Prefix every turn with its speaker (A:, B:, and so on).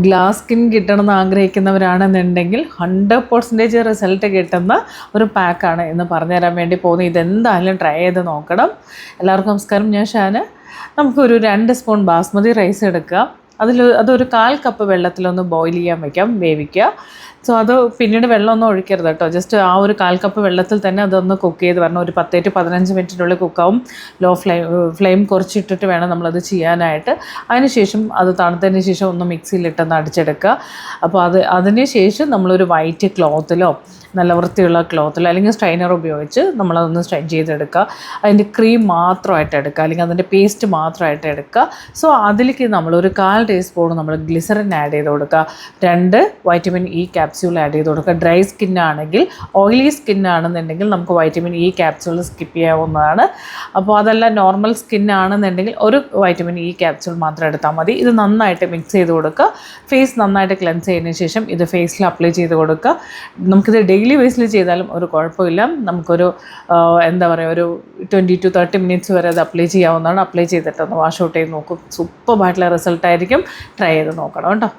A: Glass skin കിട്ടണമെന്ന് ആഗ്രഹിക്കുന്നവരാണെന്നുണ്ടെങ്കിൽ 100% result കിട്ടുന്ന ഒരു പാക്കാണ് എന്ന് പറഞ്ഞുതരാൻ വേണ്ടി പോകുന്നത്. ഇതെന്തായാലും ട്രൈ ചെയ്ത് നോക്കണം. എല്ലാവർക്കും നമസ്കാരം, ഞാൻ ഷാന. നമുക്കൊരു 2 സ്പൂൺ ബാസ്മതി റൈസ് എടുക്കുക. അതൊരു 1/4 കപ്പ് വെള്ളത്തിലൊന്ന് ബോയിൽ ചെയ്യാൻ വയ്ക്കാം, വേവിക്കുക. സോ അത് പിന്നീട് വെള്ളമൊന്നും ഒഴിക്കരുത് കേട്ടോ. ജസ്റ്റ് ആ ഒരു 1/4 കപ്പ് വെള്ളത്തിൽ തന്നെ അതൊന്ന് കുക്ക് ചെയ്ത് വരണം. ഒരു 10 to 15 മിനിറ്റിനുള്ളിൽ കുക്കാവും. ലോ ഫ്ലെയിം കുറച്ചിട്ടിട്ട് വേണം നമ്മളത് ചെയ്യാനായിട്ട്. അതിനുശേഷം അത് തണുത്തതിന് ശേഷം ഒന്ന് മിക്സിയിലിട്ടൊന്ന് അടിച്ചെടുക്കുക. അപ്പോൾ അതിന് ശേഷം നമ്മളൊരു വൈറ്റ് ക്ലോത്തിലോ നല്ല വൃത്തിയുള്ള ക്ലോത്തിലോ അല്ലെങ്കിൽ സ്ട്രെയിനർ ഉപയോഗിച്ച് നമ്മളതൊന്ന് സ്ട്രെയിൻ ചെയ്തെടുക്കുക. അതിൻ്റെ ക്രീം മാത്രമായിട്ട് എടുക്കുക, അല്ലെങ്കിൽ അതിൻ്റെ പേസ്റ്റ് മാത്രമായിട്ട് എടുക്കുക. സോ അതിലേക്ക് നമ്മളൊരു 1/4 ടീസ്പൂൺ നമ്മൾ ഗ്ലിസറിൻ ആഡ് ചെയ്ത് കൊടുക്കുക. 2 വൈറ്റമിൻ ഇ ക്യാപ്സ്യൂൾ ആഡ് ചെയ്ത് കൊടുക്കുക. ഡ്രൈ സ്കിന്നാണെങ്കിൽ, ഓയിലി സ്കിന്നാണെന്നുണ്ടെങ്കിൽ നമുക്ക് വൈറ്റമിൻ ഇ ക്യാപ്സ്യൂൾ സ്കിപ്പ് ചെയ്യാവുന്നതാണ്. അപ്പോൾ അതല്ല നോർമൽ സ്കിന്നാണെന്നുണ്ടെങ്കിൽ ഒരു വൈറ്റമിൻ ഇ ക്യാപ്സ്യൂൾ മാത്രം എടുത്താൽ മതി. ഇത് നന്നായിട്ട് മിക്സ് ചെയ്ത് കൊടുക്കുക. ഫേസ് നന്നായിട്ട് ക്ലെൻസ് ചെയ്തതിന് ശേഷം ഇത് ഫേസിൽ അപ്ലൈ ചെയ്ത് കൊടുക്കുക. നമുക്കിത് ഡെയിലി ബേസിൽ ചെയ്താലും ഒരു കുഴപ്പമില്ല. നമുക്കൊരു എന്താ പറയുക, ഒരു 20 to 30 മിനിറ്റ്സ് വരെ അത് അപ്ലൈ ചെയ്യാവുന്നതാണ്. അപ്ലൈ ചെയ്തിട്ടൊന്ന് വാഷ് ഔട്ട് ചെയ്ത് നോക്കും. സൂപ്പറായിട്ടുള്ള റിസൾട്ടായിരിക്കും. ട്രൈ ചെയ്ത് നോക്കണം കേട്ടോ.